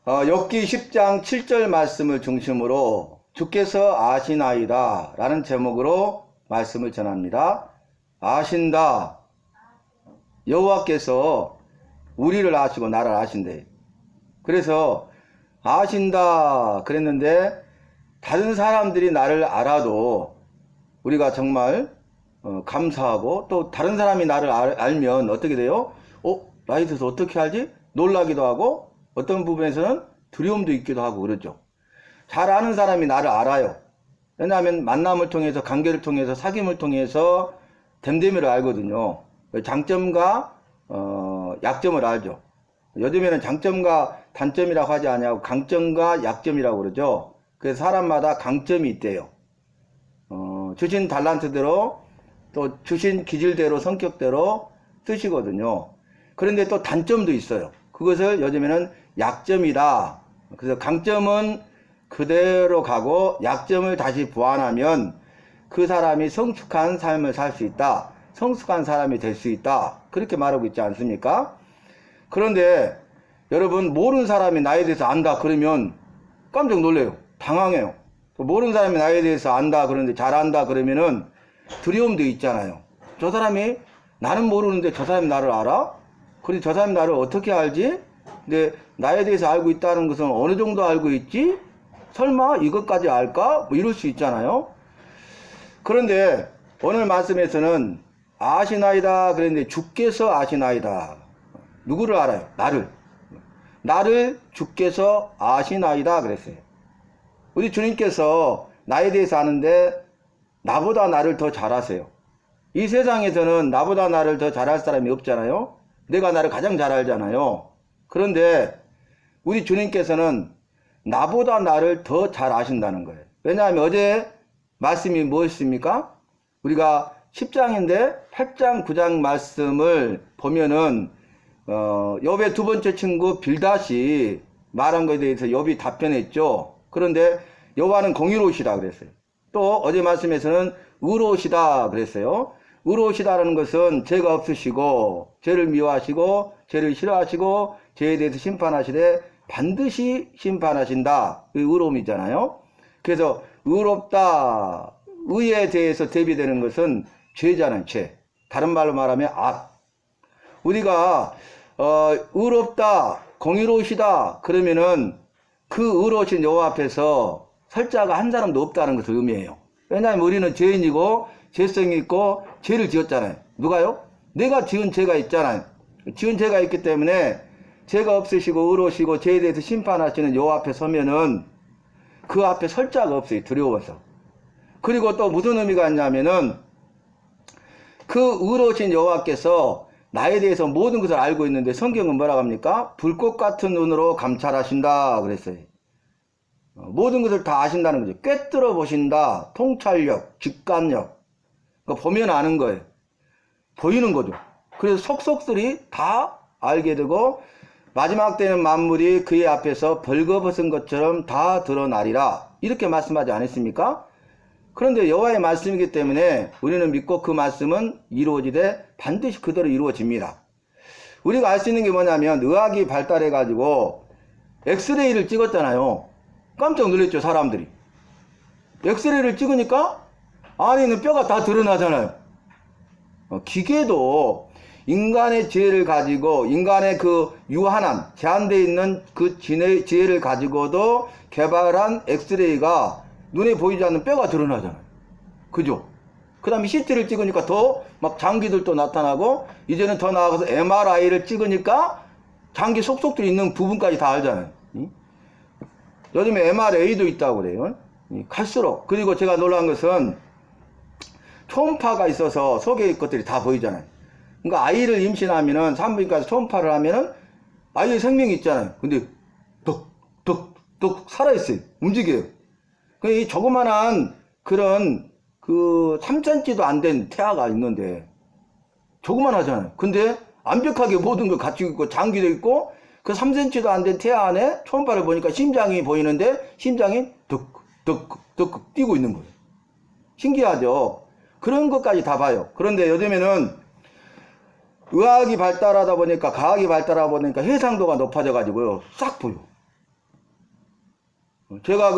욥기 10장 7절 말씀을 중심으로 주께서 아시나이다 라는 제목으로 말씀을 전합니다. 아신다. 여호와께서 우리를 아시고 나를 아신대. 그래서 아신다 그랬는데 다른 사람들이 나를 알아도 우리가 정말 감사하고, 또 다른 사람이 나를 알면 어떻게 돼요? 나에 대해서 어떻게 알지? 놀라기도 하고, 어떤 부분에서는 두려움도 있기도 하고 그러죠. 잘 아는 사람이 나를 알아요. 왜냐하면 만남을 통해서, 관계를 통해서, 사귐을 통해서 됨됨이를 알거든요. 장점과 약점을 알죠. 요즘에는 장점과 단점이라고 하지 않냐고 강점과 약점이라고 그러죠. 그래서 사람마다 강점이 있대요. 주신 달란트대로, 또 주신 기질대로, 성격대로 쓰시거든요. 그런데 또 단점도 있어요. 그것을 요즘에는 약점이다. 그래서 강점은 그대로 가고 약점을 다시 보완하면 그 사람이 성숙한 삶을 살 수 있다. 성숙한 사람이 될 수 있다. 그렇게 말하고 있지 않습니까? 그런데 여러분, 모르는 사람이 나에 대해서 안다 그러면 깜짝 놀래요. 당황해요. 모르는 사람이 나에 대해서 안다 그러는데, 잘 안다 그러면은 두려움도 있잖아요. 저 사람이, 나는 모르는데 저 사람이 나를 알아? 그런데 저 사람이 나를 어떻게 알지? 근데 나에 대해서 알고 있다는 것은 어느 정도 알고 있지? 설마 이것까지 알까? 뭐 이럴 수 있잖아요. 그런데 오늘 말씀에서는 아시나이다 그랬는데 주께서 아시나이다. 누구를 알아요? 나를 주께서 아시나이다 그랬어요. 우리 주님께서 나에 대해서 아는데 나보다 나를 더 잘 아세요. 이 세상에서는 나보다 나를 더 잘 알 사람이 없잖아요. 내가 나를 가장 잘 알잖아요. 그런데 우리 주님께서는 나보다 나를 더 잘 아신다는 거예요. 왜냐하면 어제 말씀이 무엇입니까? 우리가 10장인데 8장 9장 말씀을 보면은 욥의 두 번째 친구 빌닷이 말한 것에 대해서 욥이 답변했죠. 그런데 여호와는 공의로우시다 그랬어요. 또 어제 말씀에서는 의로우시다 그랬어요. 의로우시다라는 것은 죄가 없으시고, 죄를 미워하시고, 죄를 싫어하시고, 죄에 대해서 심판하시되 반드시 심판하신다. 그 의로움이잖아요. 그래서 의롭다, 의에 대해서 대비되는 것은 죄잖아요. 죄. 다른 말로 말하면 악. 우리가 의롭다, 공의로우시다 그러면은 그 의로우신 여호와 앞에서 설 자가 한 사람도 없다는 것을 의미해요. 왜냐하면 우리는 죄인이고 죄성이 있고 죄를 지었잖아요. 누가요? 내가 지은 죄가 있잖아요. 지은 죄가 있기 때문에 죄가 없으시고 의로우시고 죄에 대해서 심판하시는 여호와 앞에 서면은 그 앞에 설 자가 없어요. 두려워서. 그리고 또 무슨 의미가 있냐면은 그 의로우신 여호와께서 나에 대해서 모든 것을 알고 있는데, 성경은 뭐라고 합니까? 불꽃 같은 눈으로 감찰하신다 그랬어요. 모든 것을 다 아신다는 거죠. 꿰뚫어 보신다. 통찰력, 직관력. 보면 아는 거예요. 보이는 거죠. 그래서 속속들이 다 알게 되고, 마지막 때는 만물이 그의 앞에서 벌거벗은 것처럼 다 드러나리라. 이렇게 말씀하지 않았습니까? 그런데 여호와의 말씀이기 때문에 우리는 믿고 그 말씀은 이루어지되 반드시 그대로 이루어집니다. 우리가 알 수 있는 게 뭐냐면, 의학이 발달해 가지고 엑스레이를 찍었잖아요. 깜짝 놀랐죠, 사람들이. 엑스레이를 찍으니까 안에 있는 뼈가 다 드러나잖아요. 기계도 인간의 지혜를 가지고, 인간의 그 유한한 제한되어 있는 그 지혜를 가지고도 개발한 엑스레이가 눈에 보이지 않는 뼈가 드러나잖아요. 그죠? 그 다음에 CT를 찍으니까 더 막 장기들도 나타나고, 이제는 더 나아가서 MRI를 찍으니까 장기 속속들이 있는 부분까지 다 알잖아요. 요즘에 MRA도 있다고 그래요. 갈수록. 그리고 제가 놀란 것은 초음파가 있어서 속에 것들이 다 보이잖아요. 그러니까 아이를 임신하면은 산부인과에서 초음파를 하면은 아이의 생명이 있잖아요. 근데 덕 살아있어요. 움직여요. 이 조그만한 그런 3cm도 안 된 태아가 있는데 조그만하잖아요. 근데 완벽하게 모든 걸 갖추고 있고 장기도 있고, 그 3cm도 안 된 태아 안에 초음파를 보니까 심장이 보이는데 심장이 덕 뛰고 있는 거예요. 신기하죠? 그런 것까지 다 봐요. 그런데 요즘에는 의학이 발달하다 보니까, 과학이 발달하다 보니까 해상도가 높아져 가지고요, 싹 보여. 제가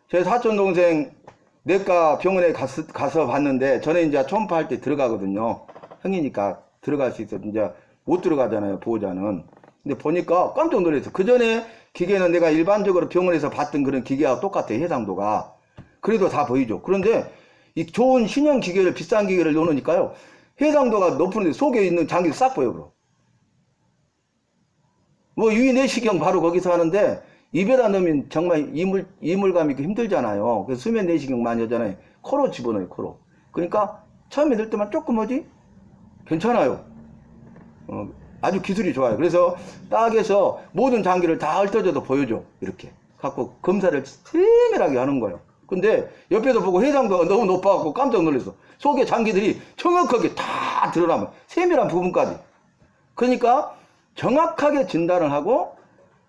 제 사촌 동생 내과 병원에 가서 봤는데, 전에 이제 초음파 할 때 들어가거든요. 형이니까 들어갈 수 있어. 이제 못 들어가잖아요, 보호자는. 근데 보니까 깜짝 놀랐어. 그 전에 기계는 내가 일반적으로 병원에서 봤던 그런 기계하고 똑같아요, 해상도가. 그래도 다 보이죠. 그런데 이 좋은 신형 기계를, 비싼 기계를 넣으니까요, 해상도가 높은데 속에 있는 장기를 싹 보여, 그럼. 뭐 유의내시경 바로 거기서 하는데, 입에다 넣으면 정말 이물감 있고 힘들잖아요. 그래서 수면 내시경 많이 하잖아요. 코로 집어넣어요, 코로. 그러니까 처음에 넣을 때만 조금 뭐지? 괜찮아요. 아주 기술이 좋아요. 그래서 딱 해서 모든 장기를 다 훑어줘도 보여줘. 이렇게. 갖고 검사를 세밀하게 하는 거예요. 근데 옆에서 보고 해상도가 너무 높아갖고 깜짝 놀랐어. 속에 장기들이 정확하게 다 드러나면 세밀한 부분까지. 그러니까 정확하게 진단을 하고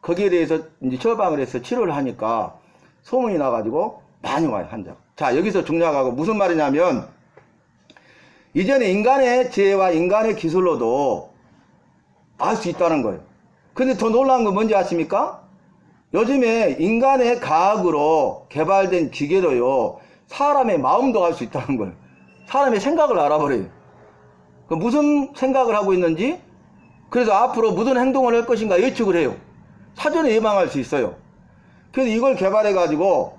거기에 대해서 이제 처방을 해서 치료를 하니까 소문이 나가지고 많이 와요, 환자. 자, 여기서 중요하고 무슨 말이냐면, 이전에 인간의 지혜와 인간의 기술로도 알 수 있다는 거예요. 근데 더 놀라운 건 뭔지 아십니까? 요즘에 인간의 과학으로 개발된 기계도요, 사람의 마음도 알 수 있다는 거예요. 사람의 생각을 알아버려요. 무슨 생각을 하고 있는지, 그래서 앞으로 무슨 행동을 할 것인가 예측을 해요. 사전에 예방할 수 있어요. 그래서 이걸 개발해가지고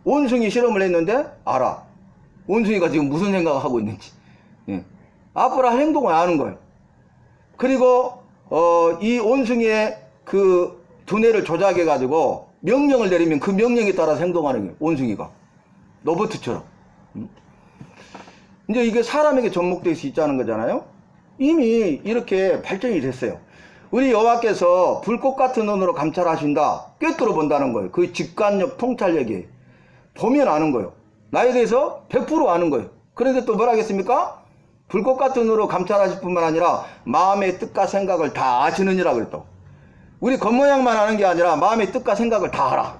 원숭이 실험을 했는데 알아. 원숭이가 지금 무슨 생각을 하고 있는지. 예. 앞으로 할 행동을 아는 거예요. 그리고 이 원숭이의 두뇌를 조작해가지고 명령을 내리면 그 명령에 따라서 행동하는 거예요. 원숭이가. 로봇처럼. 이제 이게 사람에게 접목될 수 있다는 거잖아요. 이미 이렇게 발전이 됐어요. 우리 여호와께서 불꽃 같은 눈으로 감찰하신다. 꿰뚫어 본다는 거예요. 그 직관력, 통찰력이. 보면 아는 거예요. 나에 대해서 100% 아는 거예요. 그런데 또 뭐라 하겠습니까? 불꽃 같은 눈으로 감찰하실 뿐만 아니라 마음의 뜻과 생각을 다 아시느니라 그랬다고. 우리 겉모양만 아는 게 아니라 마음의 뜻과 생각을 다 알아.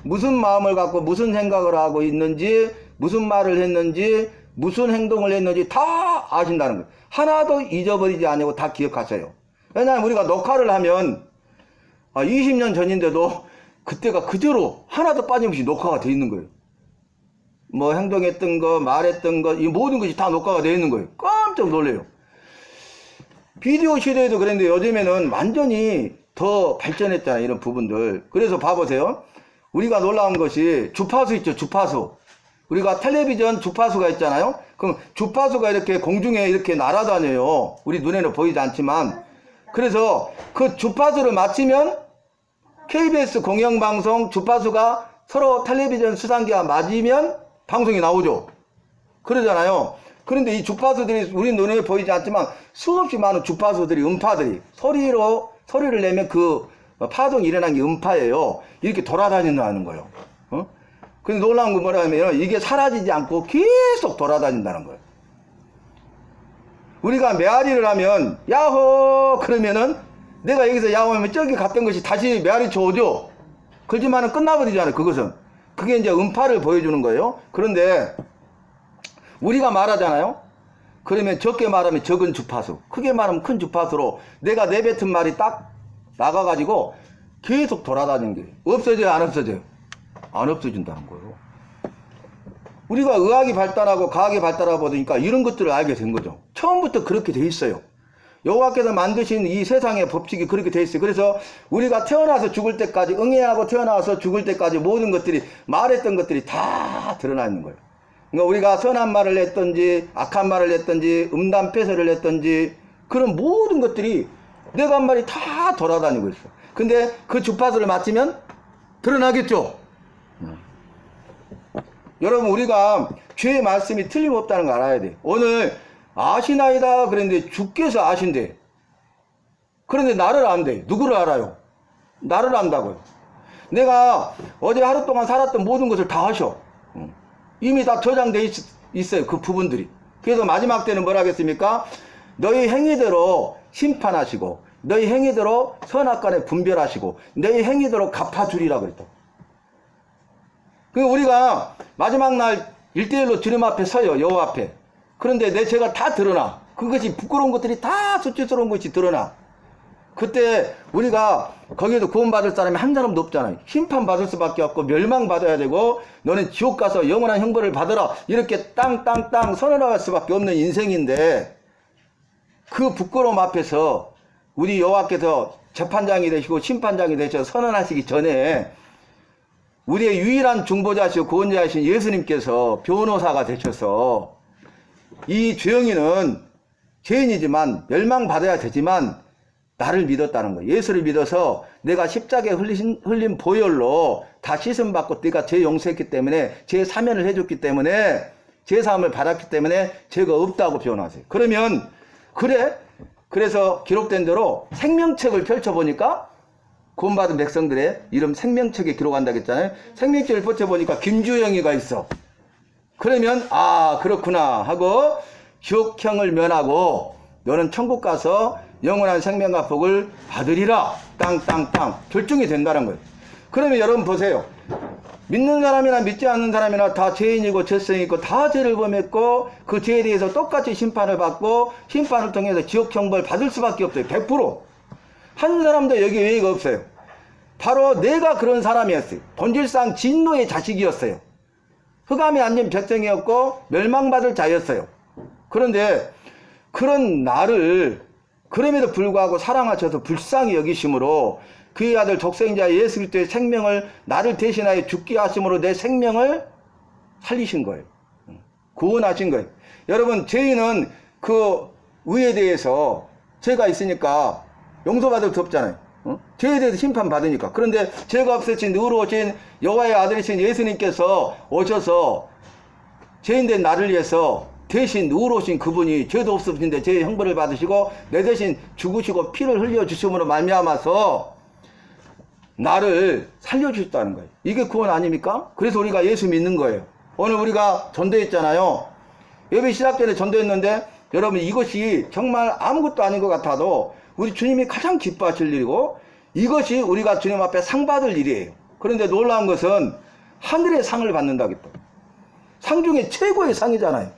무슨 마음을 갖고 무슨 생각을 하고 있는지, 무슨 말을 했는지, 무슨 행동을 했는지 다 아신다는 거예요. 하나도 잊어버리지 않고 다 기억하세요. 왜냐하면 우리가 녹화를 하면 20년 전인데도 그때가 그대로 하나도 빠짐없이 녹화가 돼 있는 거예요. 뭐 행동했던 거, 말했던 거, 이 모든 것이 다 녹화가 돼 있는 거예요. 깜짝 놀래요. 비디오 시대에도 그랬는데 요즘에는 완전히 더 발전했잖아요, 이런 부분들. 그래서 봐보세요. 우리가 놀라운 것이 주파수 있죠, 주파수. 우리가 텔레비전 주파수가 있잖아요. 그럼 주파수가 이렇게 공중에 이렇게 날아다녀요. 우리 눈에는 보이지 않지만. 그래서 그 주파수를 맞추면 KBS 공영방송 주파수가 서로 텔레비전 수상기와 맞으면 방송이 나오죠. 그러잖아요. 그런데 이 주파수들이 우리 눈에 보이지 않지만 수없이 많은 주파수들이, 음파들이 소리를 내면 그 파동이 일어난 게 음파예요. 이렇게 돌아다닌다는 거예요. 근데 놀라운 건 뭐냐면 이게 사라지지 않고 계속 돌아다닌다는 거예요. 우리가 메아리를 하면 야호 그러면은 내가 여기서 야호하면 저기 갔던 것이 다시 메아리 쳐 오죠. 그렇지만은 끝나버리잖아요. 그것은. 그게 이제 음파를 보여주는 거예요. 그런데 우리가 말하잖아요. 그러면 적게 말하면 적은 주파수, 크게 말하면 큰 주파수로 내가 내뱉은 말이 딱 나가가지고 계속 돌아다니는 게 없어져요, 안 없어져요? 안 없어진다는 거예요. 우리가 의학이 발달하고 과학이 발달하다 보니까 이런 것들을 알게 된 거죠. 처음부터 그렇게 돼 있어요. 여호와께서 만드신 이 세상의 법칙이 그렇게 돼 있어요. 그래서 우리가 태어나서 죽을 때까지, 응애하고 태어나서 죽을 때까지 모든 것들이, 말했던 것들이 다 드러나 있는 거예요. 그러니까 우리가 선한 말을 했든지 악한 말을 했든지 음담패설을 했든지 그런 모든 것들이 내가 한 말이 다 돌아다니고 있어. 근데 그 주파수를 맞추면 드러나겠죠. 여러분, 우리가 죄의 말씀이 틀림없다는 걸 알아야 돼. 오늘 아시나이다 그랬는데 주께서 아신대. 그런데 나를 안대. 누구를 알아요? 나를 안다고요. 내가 어제 하루 동안 살았던 모든 것을 다 아셔. 이미 다 저장돼 있어요, 그 부분들이. 그래서 마지막 때는 뭐라 하겠습니까? 너희 행위대로 심판하시고 너희 행위대로 선악간에 분별하시고 너희 행위대로 갚아주리라 그랬다. 우리가 마지막 날 1대1로 주님 앞에 서요, 여호와 앞에. 그런데 내 죄가 다 드러나. 그것이 부끄러운 것들이 다 수치스러운 것이 드러나. 그때 우리가 거기에도 구원받을 사람이 한 사람도 없잖아요. 심판받을 수밖에 없고 멸망받아야 되고 너는 지옥 가서 영원한 형벌을 받으라 이렇게 땅땅땅 선언할 수밖에 없는 인생인데 그 부끄러움 앞에서 우리 여호와께서 재판장이 되시고 심판장이 되셔서 선언하시기 전에 우리의 유일한 중보자시고 구원자이신 예수님께서 변호사가 되셔서 이 죄영이는 죄인이지만 멸망받아야 되지만 나를 믿었다는 거예요. 예수를 믿어서 내가 십자가에 흘린 보혈로 다 씻음받고 네가 죄 용서했기 때문에 죄 사면을 해줬기 때문에 죄 사함을 받았기 때문에 죄가 없다고 변호하세요. 그러면 그래? 그래서 기록된 대로 생명책을 펼쳐보니까 구원받은 백성들의 이름 생명책에 기록한다고 했잖아요. 생명책을 펼쳐보니까 김주영이가 있어. 그러면 아 그렇구나 하고 지옥형을 면하고 너는 천국 가서 영원한 생명과 복을 받으리라. 땅땅땅 결정이 된다는 거예요. 그러면 여러분 보세요. 믿는 사람이나 믿지 않는 사람이나 다 죄인이고 죄성이고 다 죄를 범했고 그 죄에 대해서 똑같이 심판을 받고 심판을 통해서 지옥 형벌 받을 수밖에 없어요. 100%. 한 사람도 여기 예의가 없어요. 바로 내가 그런 사람이었어요. 본질상 진노의 자식이었어요. 흑암에 앉은 백성이었고 멸망받을 자였어요. 그런데 그런 나를 그럼에도 불구하고 사랑하셔서 불쌍히 여기심으로 그의 아들 독생자 예수 그리스도의 생명을 나를 대신하여 죽게 하심으로 내 생명을 살리신 거예요. 구원하신 거예요. 여러분 죄인은 그 의에 대해서 죄가 있으니까 용서받을 수 없잖아요. 죄에 대해서 심판받으니까. 그런데 죄가 없으신 의로우신 여호와의 아들이신 예수님께서 오셔서 죄인된 나를 위해서 대신 의로우신 그분이 죄도 없으신데 죄의 형벌을 받으시고 내 대신 죽으시고 피를 흘려주심으로 말미암아서 나를 살려주셨다는 거예요. 이게 구원 아닙니까? 그래서 우리가 예수 믿는 거예요. 오늘 우리가 전도했잖아요. 예배 시작 전에 전도했는데 여러분 이것이 정말 아무것도 아닌 것 같아도 우리 주님이 가장 기뻐하실 일이고 이것이 우리가 주님 앞에 상 받을 일이에요. 그런데 놀라운 것은 하늘의 상을 받는다겠다. 상 중에 최고의 상이잖아요.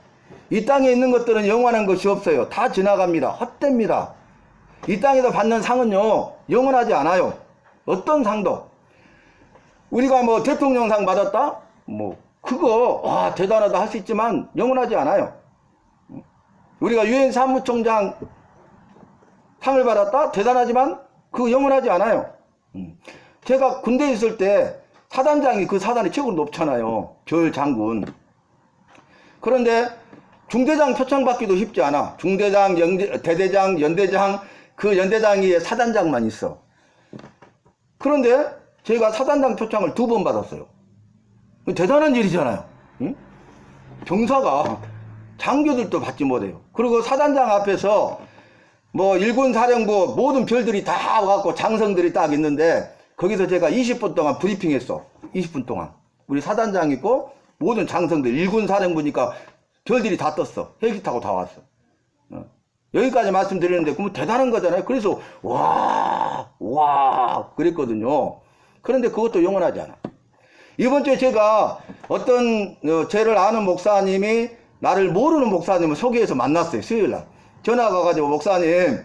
이 땅에 있는 것들은 영원한 것이 없어요. 다 지나갑니다. 헛됩니다. 이 땅에서 받는 상은요 영원하지 않아요. 어떤 상도. 우리가 뭐 대통령상 받았다? 뭐 그거 와 대단하다 할 수 있지만 영원하지 않아요. 우리가 유엔 사무총장 상을 받았다? 대단하지만 그거 영원하지 않아요. 제가 군대에 있을 때 사단장이 그 사단이 최고로 높잖아요. 별 장군. 그런데 중대장 표창 받기도 쉽지 않아. 중대장, 대대장, 연대장, 그 연대장이 사단장만 있어. 그런데 제가 사단장 표창을 2번 받았어요. 대단한 일이잖아요. 응? 병사가 장교들도 받지 못해요. 그리고 사단장 앞에서 뭐 일군 사령부 모든 별들이 다 와갖고 장성들이 딱 있는데 거기서 제가 20분 동안 브리핑했어. 20분 동안. 우리 사단장 있고 모든 장성들 일군 사령부니까 별들이 다 떴어. 헬기 타고 다 왔어. 여기까지 말씀드리는데 그러면 대단한 거잖아요. 그래서 와 그랬거든요. 그런데 그것도 영원하지 않아. 이번 주에 제가 어떤 죄를 아는 목사님이 나를 모르는 목사님을 소개해서 만났어요. 수요일날 전화가 가지고 목사님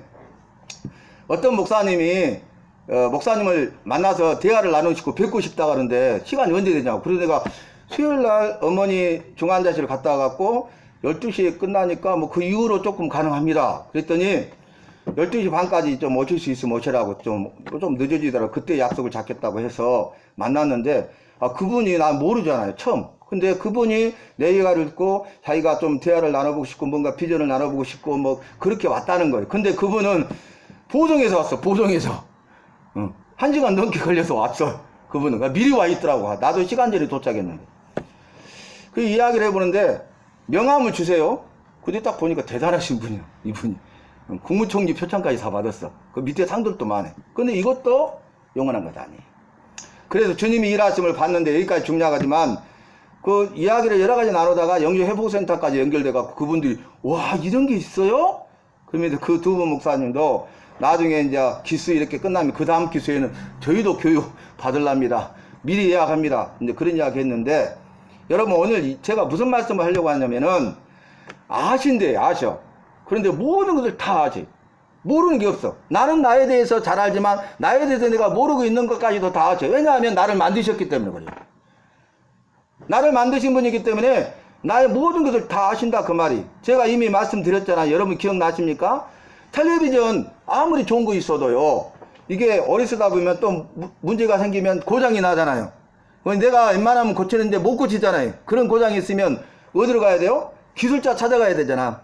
어떤 목사님이 목사님을 만나서 대화를 나누시고 뵙고 싶다 하는데 시간이 언제 되냐고. 그래서 내가 수요일날 어머니 중환자실을 갔다 와갖고 12시에 끝나니까 뭐 그 이후로 조금 가능합니다. 그랬더니 12시 반까지 좀 오실 수 있으면 오시라고 좀 늦어지더라고. 그때 약속을 잡겠다고 해서 만났는데 그분이 난 모르잖아요. 처음. 근데 그분이 내 얘기를 듣고 자기가 좀 대화를 나눠보고 싶고 뭔가 비전을 나눠보고 싶고 뭐 그렇게 왔다는 거예요. 근데 그분은 보성에서 왔어. 보성에서. 1시간 넘게 걸려서 왔어. 그분은. 그러니까 미리 와 있더라고. 나도 시간 전에 도착했는데. 그 이야기를 해보는데 명함을 주세요. 근데 딱 보니까 대단하신 분이야. 이분이. 국무총리 표창까지 다 받았어. 그 밑에 상들도 많아. 근데 이것도 영원한 것 아니에요. 그래서 주님이 일하심을 봤는데 여기까지 중요하지만 그 이야기를 여러 가지 나누다가 영주회복센터까지 연결돼갖고 그분들이 와 이런 게 있어요? 그러면서 그 두 분 목사님도 나중에 이제 기수 이렇게 끝나면 그 다음 기수에는 저희도 교육 받으랍니다. 미리 예약합니다. 이제 그런 이야기 했는데 여러분 오늘 제가 무슨 말씀을 하려고 하냐면은 아신대 아셔. 그런데 모든 것을 다 아지. 모르는 게 없어. 나는 나에 대해서 잘 알지만 나에 대해서 내가 모르고 있는 것까지도 다 알죠. 왜냐하면 나를 만드셨기 때문에 그래요. 나를 만드신 분이기 때문에 나의 모든 것을 다 아신다 그 말이. 제가 이미 말씀드렸잖아요. 여러분 기억나십니까? 텔레비전 아무리 좋은 거 있어도요, 이게 오래 쓰다 보면 또 문제가 생기면 고장이 나잖아요. 내가 웬만하면 고치는데 못 고치잖아요. 그런 고장이 있으면 어디로 가야 돼요? 기술자 찾아가야 되잖아.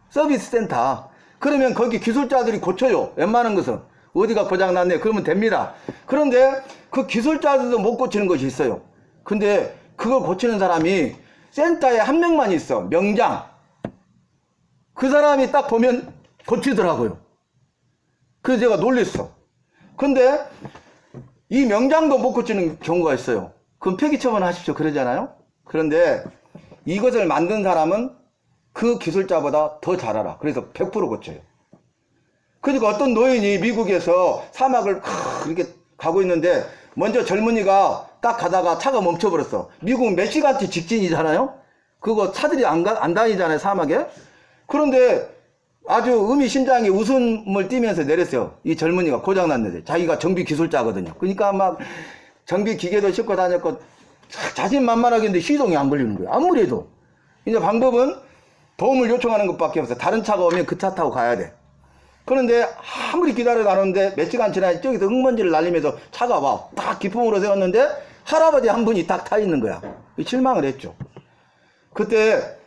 서비스 센터. 그러면 거기 기술자들이 고쳐요. 웬만한 것은. 어디가 고장났네 그러면 됩니다. 그런데 그 기술자들도 못 고치는 것이 있어요. 근데 그걸 고치는 사람이 센터에 한 명만 있어. 명장. 그 사람이 딱 보면 고치더라고요. 그래서 제가 놀랬어. 근데 이 명장도 못 고치는 경우가 있어요. 그럼 폐기 처분하십시오 그러잖아요. 그런데 이것을 만든 사람은 그 기술자보다 더 잘 알아. 그래서 100% 고쳐요. 그러니까 어떤 노인이 미국에서 사막을 이렇게 가고 있는데 먼저 젊은이가 딱 가다가 차가 멈춰버렸어. 미국은 몇 시간째 직진이잖아요. 그거 차들이 안 다니잖아요 사막에. 그런데 아주 의미심장하게 웃음을 띠면서 내렸어요. 이 젊은이가 고장났는데 자기가 정비 기술자거든요. 그러니까 막 정비 기계도 싣고 다녔고 자신만만하게 했는데 시동이 안 걸리는 거예요. 아무리 해도. 이제 방법은 도움을 요청하는 것밖에 없어. 다른 차가 오면 그 차 타고 가야 돼. 그런데 아무리 기다려 나오는데 몇 시간 지나야 저기서 흙먼지를 날리면서 차가 와. 딱 기풍으로 세웠는데 할아버지 한 분이 딱 타 있는 거야. 실망을 했죠. 그때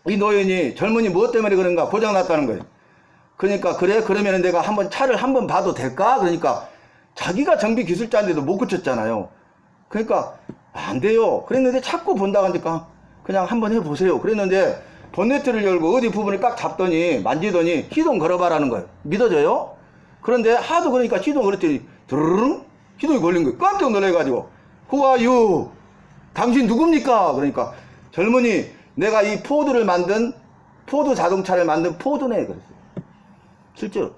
이 노인이 젊은이 무엇 때문에 그런가 고장났다는 거예요. 그러니까 그래? 그러면 내가 한번 차를 한번 봐도 될까? 그러니까 자기가 정비 기술자인데도 못 고쳤잖아요. 그러니까 안 돼요. 그랬는데 자꾸 본다고 하니까 그냥 한번 해보세요. 그랬는데 본네트를 열고 어디 부분을 딱 잡더니 만지더니 시동 걸어봐라는 거예요. 믿어져요? 그런데 하도 그러니까 시동 걸었더니 드르릉 시동이 걸린 거예요. 깜짝 놀래가지고 Who are you? 당신 누굽니까? 그러니까 젊은이 내가 이 포드를 만든 포드 자동차를 만든 포드네 그랬어요. 실제로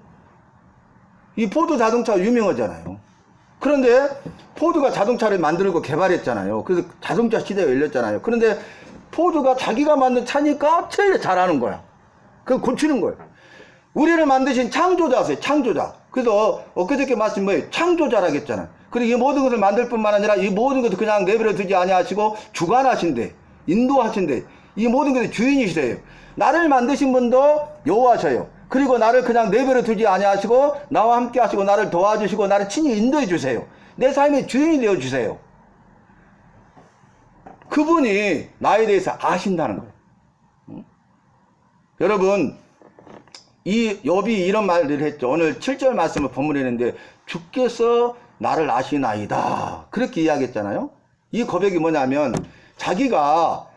이 포드 자동차 유명하잖아요. 그런데 포드가 자동차를 만들고 개발했잖아요. 그래서 자동차 시대가 열렸잖아요. 그런데 포드가 자기가 만든 차니까 제일 잘하는 거야. 그걸 고치는 거예요. 우리를 만드신 창조자세요. 창조자. 그래서 엊그저께 말씀 뭐예요? 창조자라고 했잖아요. 그리고 이 모든 것을 만들 뿐만 아니라 이 모든 것을 그냥 내버려 두지 아니하시고 주관하신대. 인도하신대. 이 모든 것의 주인이시래요. 나를 만드신 분도 여호와셔요. 그리고 나를 그냥 내버려 두지 아니하시고 나와 함께 하시고 나를 도와주시고 나를 친히 인도해 주세요. 내 삶의 주인이 되어 주세요. 그분이 나에 대해서 아신다는 거예요. 응? 여러분 이 욥이 이런 말을 했죠. 오늘 7절 말씀을 본문했는데 주께서 나를 아시나이다 그렇게 이야기했잖아요. 이 고백이 뭐냐면 자기가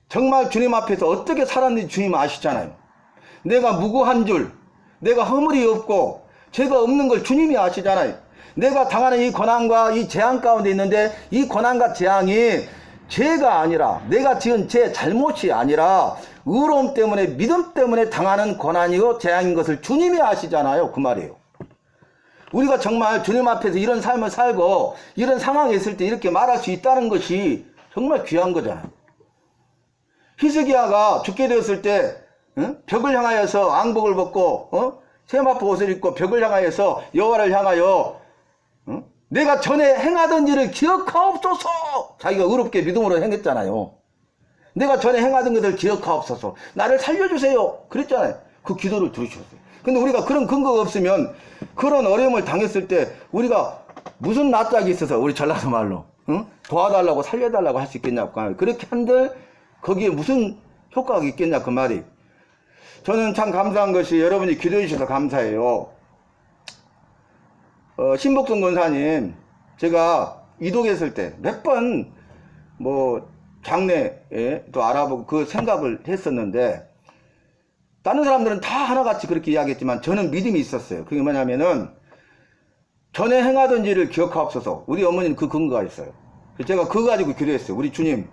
정말 주님 앞에서 어떻게 살았는지 주님 아시잖아요. 내가 무고한 줄, 내가 허물이 없고 죄가 없는 걸 주님이 아시잖아요. 내가 당하는 이 고난과 이 재앙 가운데 있는데 이 고난과 재앙이 죄가 아니라 내가 지은 제 잘못이 아니라 의로움 때문에 믿음 때문에 당하는 고난이고 재앙인 것을 주님이 아시잖아요. 그 말이에요. 우리가 정말 주님 앞에서 이런 삶을 살고 이런 상황에 있을 때 이렇게 말할 수 있다는 것이 정말 귀한 거잖아요. 히스기야가 죽게 되었을 때 벽을 향하여서 앙복을 벗고 세마포 옷을 입고 벽을 향하여서 여호와를 향하여 내가 전에 행하던 일을 기억하옵소서. 자기가 의롭게 믿음으로 행했잖아요. 내가 전에 행하던 것을 기억하옵소서. 나를 살려주세요. 그랬잖아요. 그 기도를 들으셨어요. 근데 우리가 그런 근거가 없으면 그런 어려움을 당했을 때 우리가 무슨 낯짝이 있어서 우리 전라도 말로 도와달라고 살려달라고 할 수 있겠냐고. 그렇게 한들 거기에 무슨 효과가 있겠냐 그 말이. 저는 참 감사한 것이 여러분이 기도해 주셔서 감사해요. 신복성 권사님 제가 이독했을 때 몇 번 장례에 또 알아보고 그 생각을 했었는데 다른 사람들은 다 하나같이 그렇게 이야기했지만 저는 믿음이 있었어요. 그게 뭐냐면은 전에 행하던 일을 기억하옵소서. 우리 어머니는 그 근거가 있어요. 제가 그거 가지고 기도했어요. 우리 주님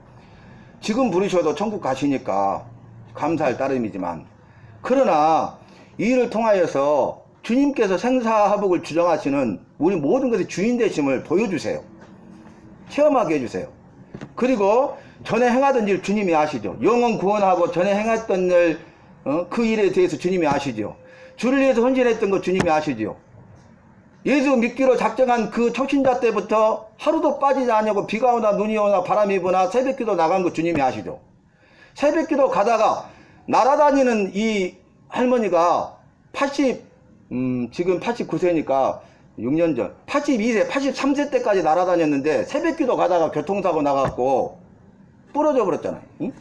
지금 부르셔도 천국 가시니까 감사할 따름이지만 그러나 이 일을 통하여서 주님께서 생사화복을 주정하시는 우리 모든 것의 주인 되심을 보여주세요. 체험하게 해주세요. 그리고 전에 행하던 일 주님이 아시죠. 영혼 구원하고 전에 행했던 일 그 일에 대해서 주님이 아시죠. 주를 위해서 헌신했던 거 주님이 아시죠? 예수 믿기로 작정한 그 초신자 때부터 하루도 빠지지 않냐고 비가 오나 눈이 오나 바람이 부나 새벽기도 나간 거 주님이 아시죠? 새벽기도 가다가 날아다니는 이 할머니가 지금 89세니까 6년 전 82세 83세 때까지 날아다녔는데 새벽기도 가다가 교통사고 나갖고 부러져 버렸잖아요. 응?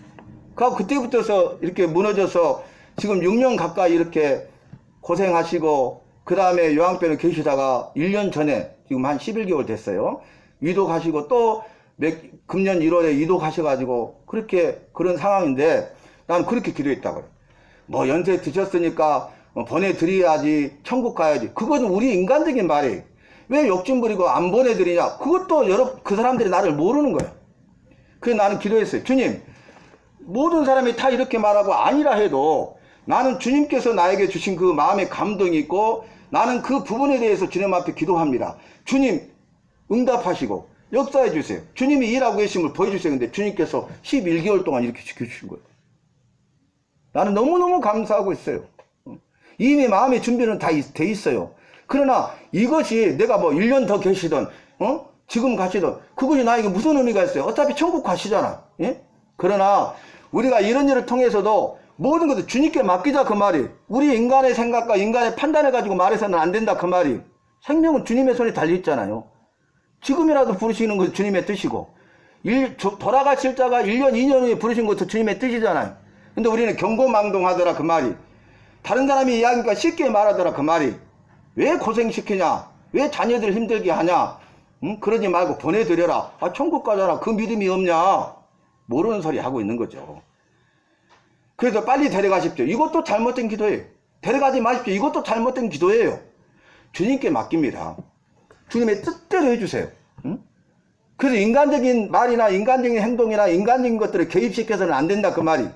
그때부터서 이렇게 무너져서 지금 6년 가까이 이렇게 고생하시고 그 다음에 요양병원에 계시다가 1년 전에 지금 한 11개월 됐어요. 위독하시고 또 금년 1월에 위독하셔가지고 그런 상황인데 나는 그렇게 기도했다고요. 뭐 연세 드셨으니까 보내드려야지, 천국 가야지. 그것은 우리 인간적인 말이에요. 왜 욕심 부리고 안 보내드리냐? 그것도 그 사람들이 나를 모르는 거예요. 그래서 나는 기도했어요. 주님, 모든 사람이 다 이렇게 말하고 아니라 해도 나는 주님께서 나에게 주신 그 마음의 감동이 있고 나는 그 부분에 대해서 주님 앞에 기도합니다. 주님 응답하시고 역사해 주세요. 주님이 일하고 계심을 보여주세요. 근데 주님께서 11개월 동안 이렇게 지켜주신 거예요. 나는 너무너무 감사하고 있어요. 이미 마음의 준비는 다 돼 있어요. 그러나 이것이 내가 뭐 1년 더 계시던 지금 가시던 그것이 나에게 무슨 의미가 있어요? 어차피 천국 가시잖아. 예? 그러나 우리가 이런 일을 통해서도 모든 것을 주님께 맡기자 그 말이. 우리 인간의 생각과 인간의 판단을 가지고 말해서는 안 된다 그 말이. 생명은 주님의 손에 달려있잖아요. 지금이라도 부르시는 것은 주님의 뜻이고 돌아가실 자가 1년 2년 후에 부르신 것도 주님의 뜻이잖아요. 근데 우리는 경고망동하더라 그 말이. 다른 사람이 이야기하니까 쉽게 말하더라 그 말이. 왜 고생시키냐? 왜 자녀들 힘들게 하냐? 그러지 말고 보내드려라. 천국 가잖아. 그 믿음이 없냐? 모르는 소리 하고 있는 거죠. 그래서 빨리 데려가십시오. 이것도 잘못된 기도예요. 데려가지 마십시오. 이것도 잘못된 기도예요. 주님께 맡깁니다. 주님의 뜻대로 해주세요. 그래서 인간적인 말이나 인간적인 행동이나 인간적인 것들을 개입시켜서는 안 된다 그 말이.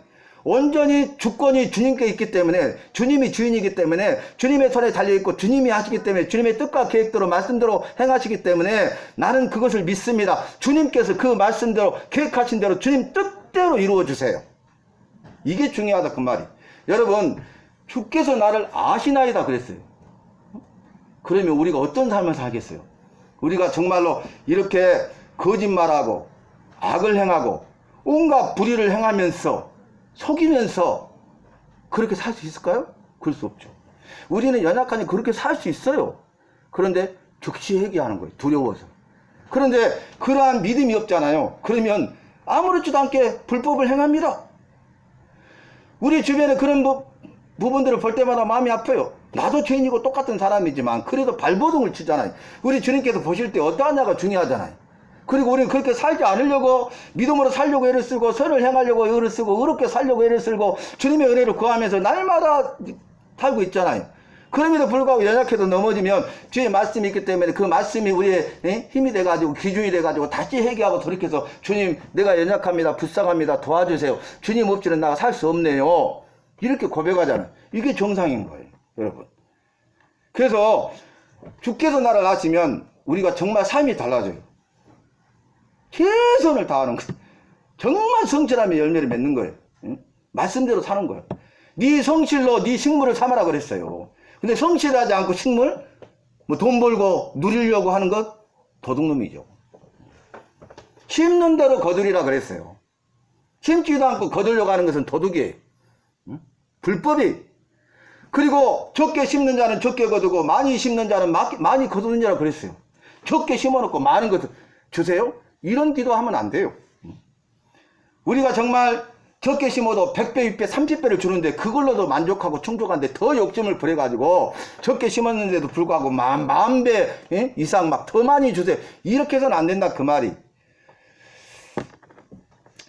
온전히 주권이 주님께 있기 때문에 주님이 주인이기 때문에 주님의 손에 달려있고 주님이 하시기 때문에 주님의 뜻과 계획대로 말씀대로 행하시기 때문에 나는 그것을 믿습니다. 주님께서 그 말씀대로 계획하신 대로 주님 뜻대로 이루어주세요. 이게 중요하다 그 말이. 여러분 주께서 나를 아시나이다 그랬어요. 그러면 우리가 어떤 삶을 살겠어요? 우리가 정말로 이렇게 거짓말하고 악을 행하고 온갖 불의를 행하면서 속이면서 그렇게 살 수 있을까요? 그럴 수 없죠. 우리는 연약하니 그렇게 살 수 있어요. 그런데 즉시 회개하는 거예요. 두려워서. 그런데 그러한 믿음이 없잖아요. 그러면 아무렇지도 않게 불법을 행합니다. 우리 주변에 그런 부분들을 볼 때마다 마음이 아파요. 나도 죄인이고 똑같은 사람이지만 그래도 발버둥을 치잖아요. 우리 주님께서 보실 때 어떠하냐가 중요하잖아요. 그리고 우리는 그렇게 살지 않으려고 믿음으로 살려고 애를 쓰고 선을 행하려고 애를 쓰고 의롭게 살려고 애를 쓰고 주님의 은혜를 구하면서 날마다 살고 있잖아요. 그럼에도 불구하고 연약해도 넘어지면 주의 말씀이 있기 때문에 그 말씀이 우리의 힘이 돼가지고 기준이 돼가지고 다시 회개하고 돌이켜서 주님 내가 연약합니다. 불쌍합니다. 도와주세요. 주님 없이는 나가 살 수 없네요. 이렇게 고백하잖아요. 이게 정상인 거예요. 여러분. 그래서 주께서 나를 아시면 우리가 정말 삶이 달라져요. 최선을 다하는 거예요. 정말 성실함의 열매를 맺는 거예요. 말씀대로 사는 거예요. 네 성실로 네 식물을 삼아라 그랬어요. 근데 성실하지 않고 식물, 돈 벌고 누리려고 하는 것 도둑놈이죠. 심는 대로 거두리라 그랬어요. 심지도 않고 거두려고 하는 것은 도둑이에요. 불법이. 그리고 적게 심는 자는 적게 거두고 많이 심는 자는 많이 거두느니라 그랬어요. 적게 심어놓고 많은 것을 주세요? 이런 기도하면 안 돼요. 우리가 정말 적게 심어도 100배, 6배, 30배를 주는데 그걸로도 만족하고 충족한데 더 욕심을 부려가지고 적게 심었는데도 불구하고 만 배 이상 막 더 많이 주세요. 이렇게 해서는 안 된다 그 말이.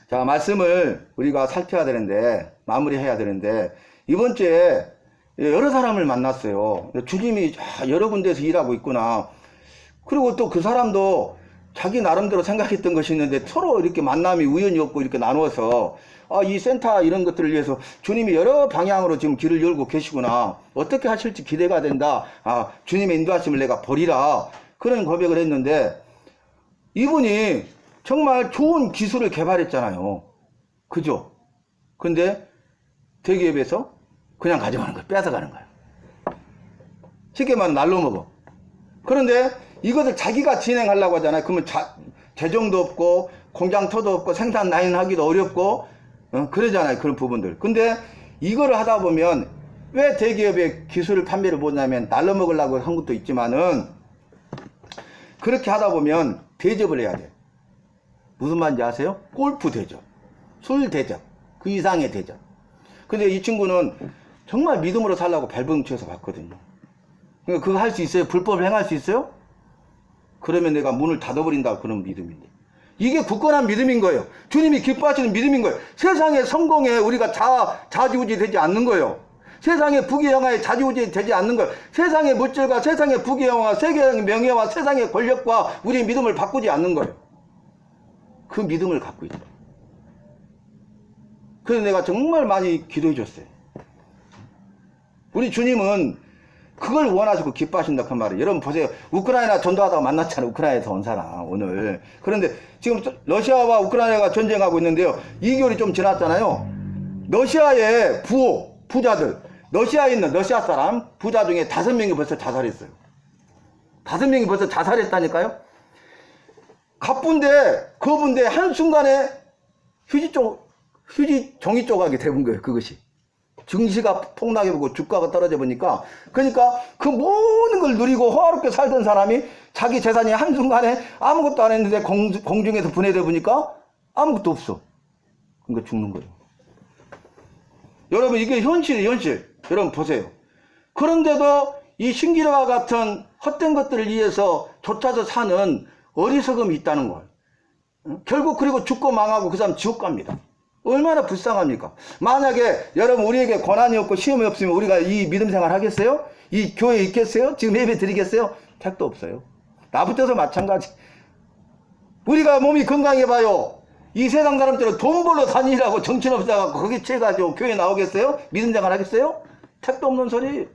자, 말씀을 우리가 살펴야 되는데 마무리해야 되는데 이번 주에 여러 사람을 만났어요. 주님이 여러 군데에서 일하고 있구나. 그리고 또 그 사람도 자기 나름대로 생각했던 것이 있는데 서로 이렇게 만남이 우연히 없고 이렇게 나누어서 이 센터 이런 것들을 위해서 주님이 여러 방향으로 지금 길을 열고 계시구나. 어떻게 하실지 기대가 된다. 주님의 인도하심을 내가 보리라. 그런 고백을 했는데 이분이 정말 좋은 기술을 개발했잖아요. 그죠? 근데 대기업에서 그냥 가져가는 거예요. 뺏어가는 거예요. 쉽게 말하면 날로 먹어. 그런데 이것을 자기가 진행하려고 하잖아요. 그러면 재정도 없고 공장터도 없고 생산 라인 하기도 어렵고 그러잖아요. 그런 부분들. 근데 이거를 하다 보면 왜 대기업의 기술 판매를 보냐면 날로 먹으려고 한 것도 있지만은 그렇게 하다 보면 대접을 해야 돼. 무슨 말인지 아세요? 골프 대접, 술 대접, 그 이상의 대접. 근데 이 친구는 정말 믿음으로 살라고 발버둥쳐서 봤거든요. 그러니까 그거 할 수 있어요? 불법을 행할 수 있어요? 그러면 내가 문을 닫아버린다, 그런 믿음인데. 이게 굳건한 믿음인 거예요. 주님이 기뻐하시는 믿음인 거예요. 세상의 성공에 우리가 좌지우지 되지 않는 거예요. 세상의 부귀영화에 좌지우지 되지 않는 거예요. 세상의 물질과 세상의 부귀영화, 세상의 명예와 세상의 권력과 우리의 믿음을 바꾸지 않는 거예요. 그 믿음을 갖고 있다. 그래서 내가 정말 많이 기도해 줬어요. 우리 주님은 그걸 원하시고 기뻐하신다 그 말이에요. 여러분 보세요. 우크라이나 전도하다가 만났잖아요. 우크라이나에서 온 사람 오늘. 그런데 지금 러시아와 우크라이나가 전쟁하고 있는데요. 2개월이 좀 지났잖아요. 러시아의 부자들, 러시아에 있는 러시아 사람 부자 중에 5명이 벌써 자살했어요. 5명이 벌써 자살했다니까요. 가쁜데 그분데 한순간에 휴지 종이 조각이 돼본 거예요. 그것이. 증시가 폭락해보고 주가가 떨어져 보니까, 그러니까 그 모든 걸 누리고 호화롭게 살던 사람이 자기 재산이 한순간에 아무것도 안 했는데 공중에서 분해돼 보니까 아무것도 없어. 그러니까 죽는 거예요. 여러분 이게 현실이에요. 현실. 여러분 보세요. 그런데도 이 신기루와 같은 헛된 것들을 위해서 쫓아서 사는 어리석음이 있다는 걸. 결국 그리고 죽고 망하고 그 사람 지옥 갑니다. 얼마나 불쌍합니까? 만약에 여러분 우리에게 고난이 없고 시험이 없으면 우리가 이 믿음 생활 하겠어요? 이 교회에 있겠어요? 지금 예배 드리겠어요? 택도 없어요. 나부터도 마찬가지. 우리가 몸이 건강해 봐요. 이 세상 사람들은 돈 벌러 다니라고 정신없어갖고 거기 채가지고 교회 나오겠어요? 믿음 생활 하겠어요? 택도 없는 소리.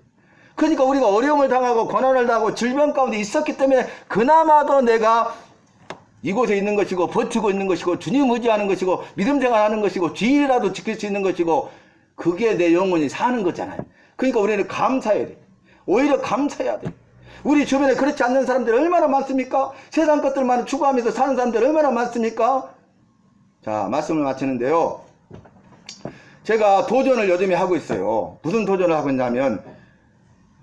그러니까 우리가 어려움을 당하고 고난을 당하고 질병 가운데 있었기 때문에 그나마도 내가 이곳에 있는 것이고 버티고 있는 것이고 주님 의지하는 것이고 믿음 생활하는 것이고 주일이라도 지킬 수 있는 것이고 그게 내 영혼이 사는 거잖아요. 그러니까 우리는 감사해야 돼. 오히려 감사해야 돼. 우리 주변에 그렇지 않는 사람들 얼마나 많습니까? 세상 것들만 추구하면서 사는 사람들 얼마나 많습니까? 자, 말씀을 마치는데요. 제가 도전을 요즘에 하고 있어요. 무슨 도전을 하고 있냐면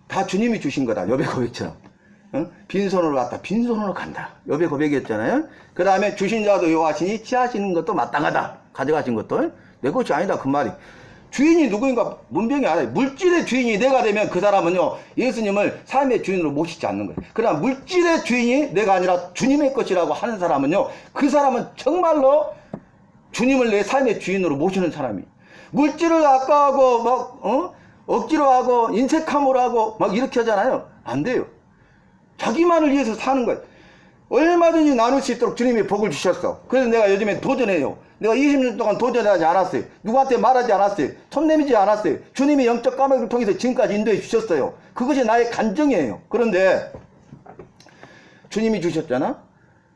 다 주님이 주신 거다. 여배 고백처럼. 빈손으로 왔다 빈손으로 간다. 여배 고백이었잖아요. 그 다음에 주신 자도 여호와시니 취하시는 것도 마땅하다. 가져가신 것도 내 것이 아니다 그 말이. 주인이 누구인가 문병이 알아요. 물질의 주인이 내가 되면 그 사람은요 예수님을 삶의 주인으로 모시지 않는 거예요. 그러나 물질의 주인이 내가 아니라 주님의 것이라고 하는 사람은요 그 사람은 정말로 주님을 내 삶의 주인으로 모시는 사람이. 물질을 아까워하고 막 억지로 하고 인색함으로 하고 막 이렇게 하잖아요. 안 돼요. 자기만을 위해서 사는 거예요. 얼마든지 나눌 수 있도록 주님이 복을 주셨어. 그래서 내가 요즘에 도전해요. 내가 20년 동안 도전하지 않았어요. 누구한테 말하지 않았어요. 손 내미지 않았어요. 주님이 영적 까마귀를 통해서 지금까지 인도해 주셨어요. 그것이 나의 간증이에요. 그런데 주님이 주셨잖아.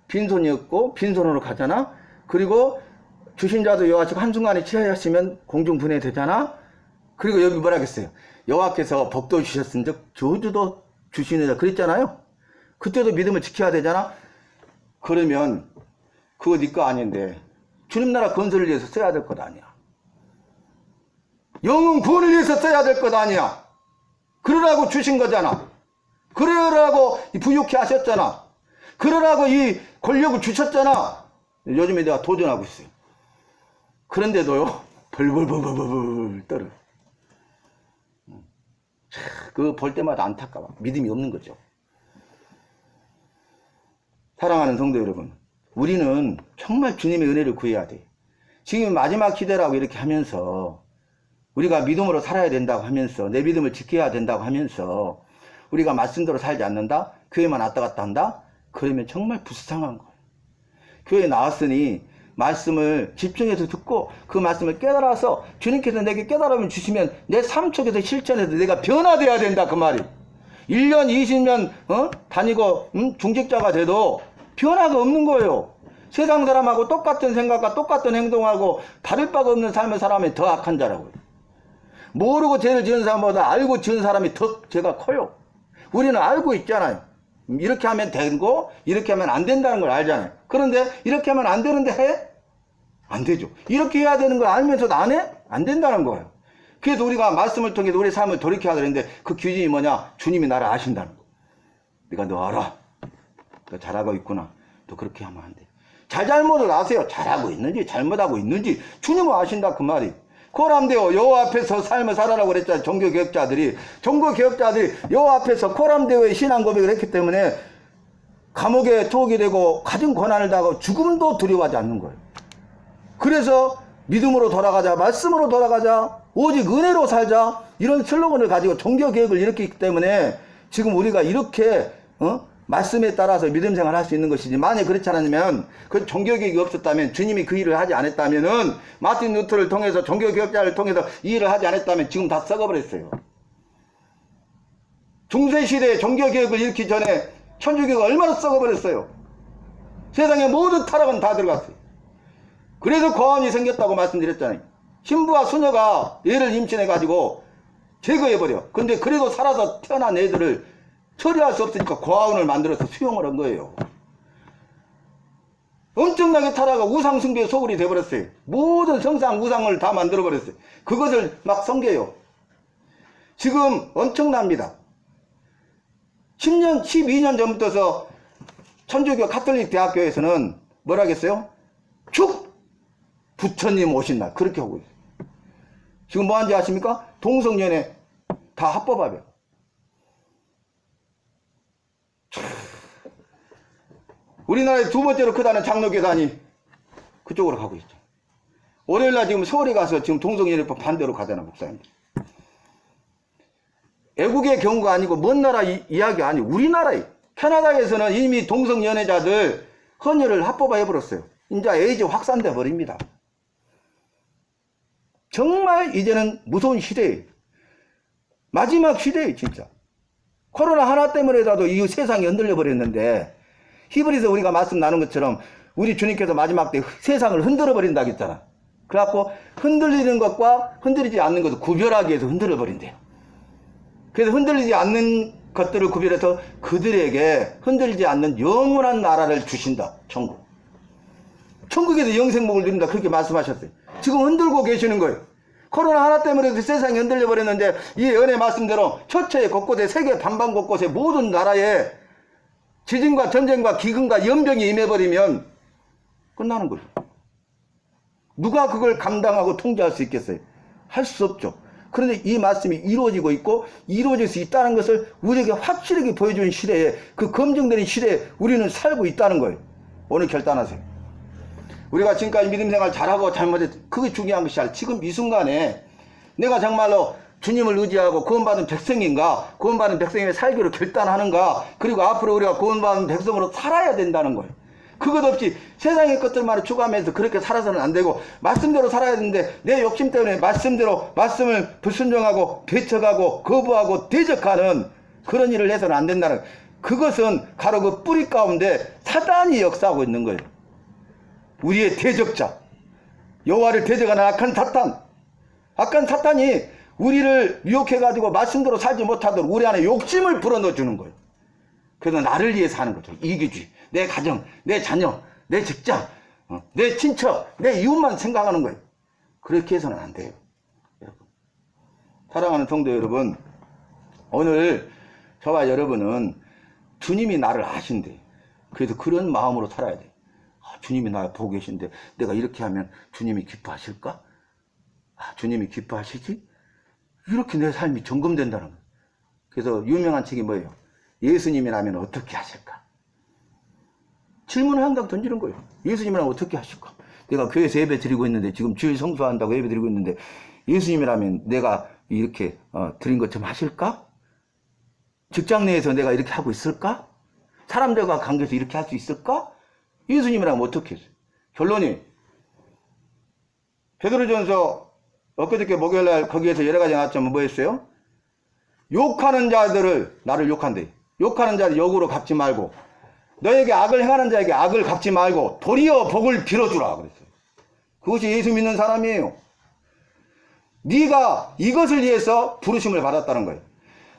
빈손이었고 빈손으로 가잖아. 그리고 주신 자도 여호와시고 한순간에 취하였으면 공중분해 되잖아. 그리고 여기 뭐라 그랬어요. 여호와께서 복도 주셨은 즉 저주도 주시느냐 그랬잖아요. 그때도 믿음을 지켜야 되잖아. 그러면 그거 네 거 아닌데 주님 나라 건설을 위해서 써야 될 것 아니야. 영혼 구원을 위해서 써야 될 것 아니야. 그러라고 주신 거잖아. 그러라고 부유케 하셨잖아. 그러라고 이 권력을 주셨잖아. 요즘에 내가 도전하고 있어요. 그런데도요 벌벌벌벌벌 떨어. 그거 볼 때마다 안타까워. 믿음이 없는 거죠. 사랑하는 성도 여러분, 우리는 정말 주님의 은혜를 구해야 돼. 지금 마지막 시대라고 이렇게 하면서 우리가 믿음으로 살아야 된다고 하면서 내 믿음을 지켜야 된다고 하면서 우리가 말씀대로 살지 않는다? 교회만 왔다 갔다 한다? 그러면 정말 불쌍한 거예요. 교회에 나왔으니 말씀을 집중해서 듣고 그 말씀을 깨달아서 주님께서 내게 깨달음을 주시면 내 삶 속에서 실천해서 내가 변화돼야 된다 그 말이. 1년 20년 다니고 중직자가 돼도 변화가 없는 거예요. 세상 사람하고 똑같은 생각과 똑같은 행동하고 다를 바가 없는 삶을 살아면 더 악한 자라고요. 모르고 죄를 지은 사람보다 알고 지은 사람이 더 죄가 커요. 우리는 알고 있잖아요. 이렇게 하면 되고 이렇게 하면 안 된다는 걸 알잖아요. 그런데 이렇게 하면 안 되는데 해? 안 되죠. 이렇게 해야 되는 걸 알면서도 안 해? 안 된다는 거예요. 그래서 우리가 말씀을 통해서 우리 삶을 돌이켜야 되는데 그 기준이 뭐냐? 주님이 나를 아신다는 거. 네가 너 알아. 너 잘하고 있구나. 너 그렇게 하면 안 돼. 잘못을 아세요. 잘하고 있는지 잘못하고 있는지 주님은 아신다 그 말이. 코람되어 여호와 앞에서 삶을 살아라고 그랬잖아요. 종교개혁자들이 여호와 앞에서 코람되어의 신앙 고백을 했기 때문에 감옥에 투옥이 되고 가진 고난을 당하고 죽음도 두려워하지 않는 거예요. 그래서 믿음으로 돌아가자, 말씀으로 돌아가자, 오직 은혜로 살자, 이런 슬로건을 가지고 종교개혁을 일으켰기 때문에 지금 우리가 이렇게 말씀에 따라서 믿음 생활을 할 수 있는 것이지, 만약 그렇지 않으면, 그 종교개혁이 없었다면, 주님이 그 일을 하지 않았다면은, 마틴 루터를 통해서, 종교개혁자를 통해서 이 일을 하지 않았다면 지금 다 썩어버렸어요. 중세시대에 종교개혁을 일으키기 전에 천주교가 얼마나 썩어버렸어요. 세상의 모든 타락은 다 들어갔어요. 그래서 고환이 생겼다고 말씀드렸잖아요. 신부와 수녀가 애를 임신해가지고 제거해버려. 근데 그래도 살아서 태어난 애들을 처리할 수 없으니까 고아원을 만들어서 수용을 한 거예요. 엄청나게 타락하고 우상숭배의 소굴이 돼버렸어요. 모든 성상 우상을 다 만들어버렸어요. 그것을 막 섬겨요. 지금 엄청납니다. 10년, 12년 전부터서 천주교 가톨릭 대학교에서는 뭐라 하겠어요? 축! 부처님 오신 날. 그렇게 하고 있어요. 지금 뭐 하는지 아십니까? 동성연애 다 합법화돼요. 우리나라의 두 번째로 크다는 장로교단이 그쪽으로 가고 있죠. 월요일날 지금 서울에 가서 지금 동성연애법 반대로 가잖아, 목사님들. 애국의 경우가 아니고 먼 나라 이야기 아니고 우리나라에, 캐나다에서는 이미 동성연애자들 헌혈을 합법화해버렸어요. 이제 에이즈 확산돼 버립니다. 정말 이제는 무서운 시대예요. 마지막 시대예요, 진짜. 코로나 하나 때문에라도 이 세상이 흔들려 버렸는데, 히브리서 우리가 말씀 나눈 것처럼 우리 주님께서 마지막 때 세상을 흔들어 버린다고 했잖아. 그래갖고 흔들리는 것과 흔들리지 않는 것을 구별하기 위해서 흔들어 버린대요. 그래서 흔들리지 않는 것들을 구별해서 그들에게 흔들리지 않는 영원한 나라를 주신다. 천국. 천국에서 영생복을 누린다. 그렇게 말씀하셨어요. 지금 흔들고 계시는 거예요. 코로나 하나 때문에 세상이 흔들려 버렸는데 이 은혜 말씀대로 처처에 곳곳에 세계 반방 곳곳에 모든 나라에 지진과 전쟁과 기근과 연병이 임해버리면 끝나는 거죠. 누가 그걸 감당하고 통제할 수 있겠어요? 할 수 없죠. 그런데 이 말씀이 이루어지고 있고 이루어질 수 있다는 것을 우리에게 확실하게 보여주는 시대에, 그 검증되는 시대에 우리는 살고 있다는 거예요. 오늘 결단하세요. 우리가 지금까지 믿음 생활 잘하고 잘못했, 그게 중요한 것이 아니라 지금 이 순간에 내가 정말로 주님을 의지하고 구원받은 백성인가, 구원받은 백성의 살기로 결단하는가, 그리고 앞으로 우리가 구원받은 백성으로 살아야 된다는 거예요. 그것 없이 세상의 것들만 추구하면서 그렇게 살아서는 안 되고, 말씀대로 살아야 되는데 내 욕심 때문에 말씀대로 말씀을 불순종하고 배척하고 거부하고 대적하는 그런 일을 해서는 안 된다는 거예요. 그것은 바로 그 뿌리 가운데 사단이 역사하고 있는 거예요. 우리의 대적자, 여호와를 대적하는 악한 사탄이 우리를 유혹해가지고 말씀대로 살지 못하도록 우리 안에 욕심을 불어넣어주는 거예요. 그래서 나를 위해서 하는 거죠. 이기주의. 내 가정, 내 자녀, 내 직장, 내 친척, 내 이웃만 생각하는 거예요. 그렇게 해서는 안 돼요. 여러분. 사랑하는 성도 여러분, 오늘 저와 여러분은 주님이 나를 아신대. 그래서 그런 마음으로 살아야 돼. 주님이 나를 보고 계신데 내가 이렇게 하면 주님이 기뻐하실까? 주님이 기뻐하시지? 이렇게 내 삶이 점검된다는 거예요. 그래서 유명한 책이 뭐예요? 예수님이라면 어떻게 하실까? 질문을 항상 던지는 거예요. 예수님이라면 어떻게 하실까? 내가 교회에서 예배 드리고 있는데, 지금 주일 성수한다고 예배 드리고 있는데, 예수님이라면 내가 이렇게 드린 것처럼 하실까? 직장 내에서 내가 이렇게 하고 있을까? 사람들과 관계에서 이렇게 할 수 있을까? 예수님이라면 어떻게 했어요? 결론이, 베드로전서 엊그저께 목요일날 거기에서 여러 가지 나왔지만 뭐였어요? 욕하는 자들을, 나를 욕한대. 욕하는 자들 역으로 갚지 말고, 너에게 악을 행하는 자에게 악을 갚지 말고 도리어 복을 빌어주라 그랬어요. 그것이 예수 믿는 사람이에요. 네가 이것을 위해서 부르심을 받았다는 거예요.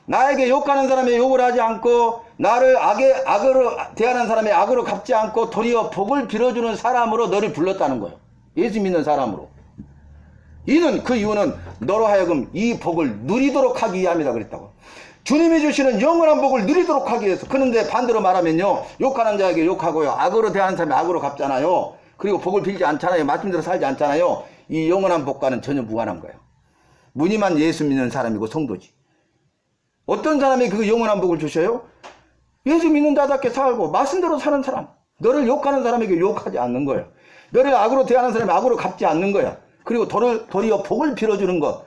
나에게 욕하는 사람의 욕을 하지 않고 나를 악으로 대하는 사람의 악으로 갚지 않고 도리어 복을 빌어주는 사람으로 너를 불렀다는 거예요. 예수 믿는 사람으로. 이는 그 이유는 너로 하여금 이 복을 누리도록 하기 위함이다 그랬다고. 주님이 주시는 영원한 복을 누리도록 하기 위해서. 그런데 반대로 말하면요, 욕하는 자에게 욕하고요, 악으로 대하는 사람이 악으로 갚잖아요. 그리고 복을 빌지 않잖아요. 말씀대로 살지 않잖아요. 이 영원한 복과는 전혀 무관한 거예요. 무늬만 예수 믿는 사람이고 성도지. 어떤 사람이 그 영원한 복을 주셔요? 예수 믿는 자답게 살고 말씀대로 사는 사람. 너를 욕하는 사람에게 욕하지 않는 거예요. 너를 악으로 대하는 사람이 악으로 갚지 않는 거야. 그리고 도리어 복을 빌어주는 것.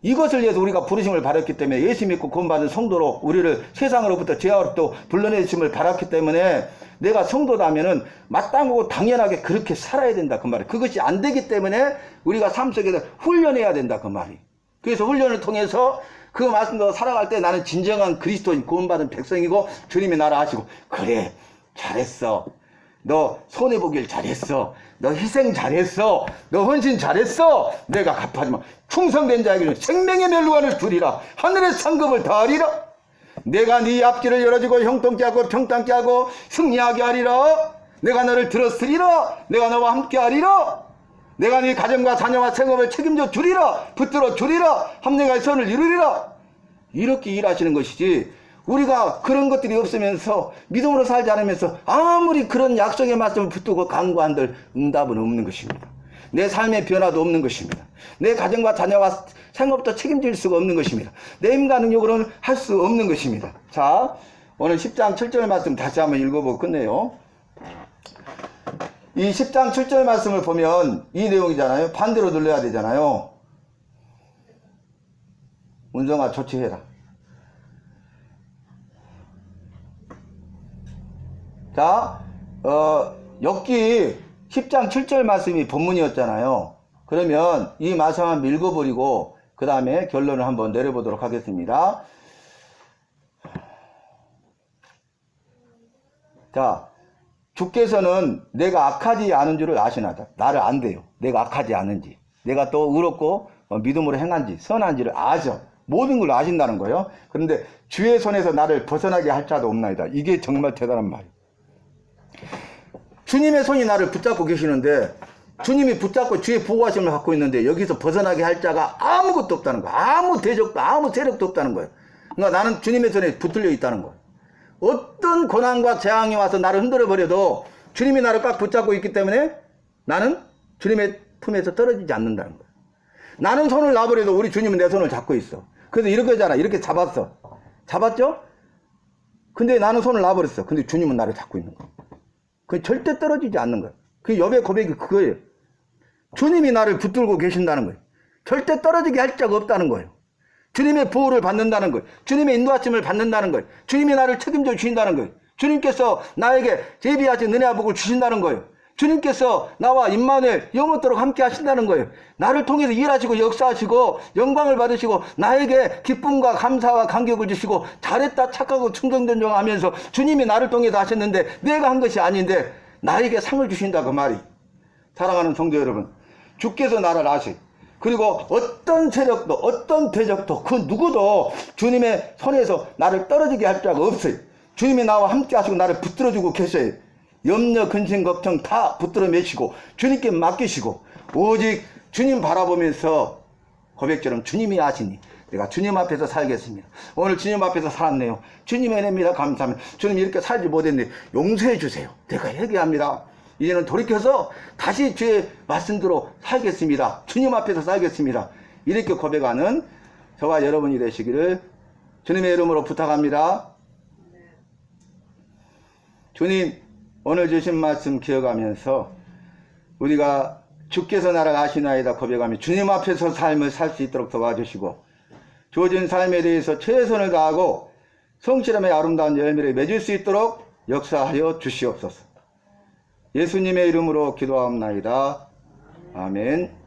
이것을 위해서 우리가 부르심을 받았기 때문에, 예수 믿고 구원받은 성도로 우리를 세상으로부터 죄악으로부터 불러내심을 받았기 때문에 내가 성도다면은 마땅하고 당연하게 그렇게 살아야 된다 그 말이에요. 그것이 안 되기 때문에 우리가 삶 속에서 훈련해야 된다 그 말이에요. 그래서 훈련을 통해서 그 말씀대로 살아갈 때 나는 진정한 그리스도인 구원받은 백성이고 주님이 나를 아시고, 그래 잘했어, 너 손해보길 잘했어, 너 희생 잘했어, 너 헌신 잘했어, 내가 갚아주마. 충성된 자에게는 생명의 멸류관을 두리라, 하늘의 상급을 더하리라. 내가 네 앞길을 열어주고 형통케 하고 평탄케 하고 승리하게 하리라. 내가 너를 들었으리라. 내가 너와 함께 하리라. 내가 네 가정과 자녀와 생업을 책임져 주리라. 붙들어 주리라. 합력의 선을 이루리라. 이렇게 일하시는 것이지, 우리가 그런 것들이 없으면서 믿음으로 살지 않으면서 아무리 그런 약속의 말씀을 붙들고 간구한들 응답은 없는 것입니다. 내 삶의 변화도 없는 것입니다. 내 가정과 자녀와 생업도 책임질 수가 없는 것입니다. 내 힘과 능력으로는 할 수 없는 것입니다. 자, 오늘 10장 7절 말씀 다시 한번 읽어보고 끝내요. 이 10장 7절 말씀을 보면 이 내용이잖아요. 반대로 눌러야 되잖아요. 운성아 조치해라. 자, 여기 10장 7절 말씀이 본문이었잖아요. 그러면 이 말씀 한번 읽어버리고 그 다음에 결론을 한번 내려보도록 하겠습니다. 자, 주께서는 내가 악하지 않은 줄을 아시나다. 나를 안돼요. 내가 악하지 않은지, 내가 또 의롭고 믿음으로 행한지 선한지를 아셔. 모든 걸 아신다는 거예요. 그런데 주의 손에서 나를 벗어나게 할 자도 없나이다. 이게 정말 대단한 말이에요. 주님의 손이 나를 붙잡고 계시는데, 주님이 붙잡고 주의 보호하심을 갖고 있는데 여기서 벗어나게 할 자가 아무것도 없다는 거예요. 아무 대적도 아무 세력도 없다는 거예요. 그러니까 나는 주님의 손에 붙들려 있다는 거예요. 어떤 고난과 재앙이 와서 나를 흔들어 버려도 주님이 나를 꽉 붙잡고 있기 때문에 나는 주님의 품에서 떨어지지 않는다는 거예요. 나는 손을 놔버려도 우리 주님은 내 손을 잡고 있어. 그래서 이렇게 하잖아. 이렇게 잡았어. 잡았죠? 근데 나는 손을 놔버렸어. 근데 주님은 나를 잡고 있는 거예요. 그 절대 떨어지지 않는 거예요. 그 여배 고백이 그거예요. 주님이 나를 붙들고 계신다는 거예요. 절대 떨어지게 할 자가 없다는 거예요. 주님의 보호를 받는다는 거예요. 주님의 인도하심을 받는다는 거예요. 주님이 나를 책임져 주신다는 거예요. 주님께서 나에게 예비하신 은혜와 복을 주신다는 거예요. 주님께서 나와 임마누엘 영원토록 함께 하신다는 거예요. 나를 통해서 일하시고 역사하시고 영광을 받으시고 나에게 기쁨과 감사와 감격을 주시고 잘했다 착하고 충성된 종 하면서 주님이 나를 통해서 하셨는데 내가 한 것이 아닌데 나에게 상을 주신다 그 말이. 사랑하는 성도 여러분, 주께서 나를 아시, 그리고 어떤 세력도 어떤 대적도 그 누구도 주님의 손에서 나를 떨어지게 할 자가 없어요. 주님이 나와 함께 하시고 나를 붙들어주고 계셔요. 염려 근심 걱정 다 붙들어 매시고 주님께 맡기시고 오직 주님 바라보면서 고백처럼 주님이 아시니 내가 주님 앞에서 살겠습니다. 오늘 주님 앞에서 살았네요. 주님의 은혜입니다. 감사합니다. 주님 이렇게 살지 못했는데 용서해 주세요. 내가 회개합니다. 이제는 돌이켜서 다시 주의 말씀대로 살겠습니다. 주님 앞에서 살겠습니다. 이렇게 고백하는 저와 여러분이 되시기를 주님의 이름으로 부탁합니다. 주님, 오늘 주신 말씀 기억하면서 우리가 주께서 나를 아시나이다 고백하며 주님 앞에서 삶을 살 수 있도록 도와주시고 주어진 삶에 대해서 최선을 다하고 성실함의 아름다운 열매를 맺을 수 있도록 역사하여 주시옵소서. 예수님의 이름으로 기도하옵나이다. 아멘.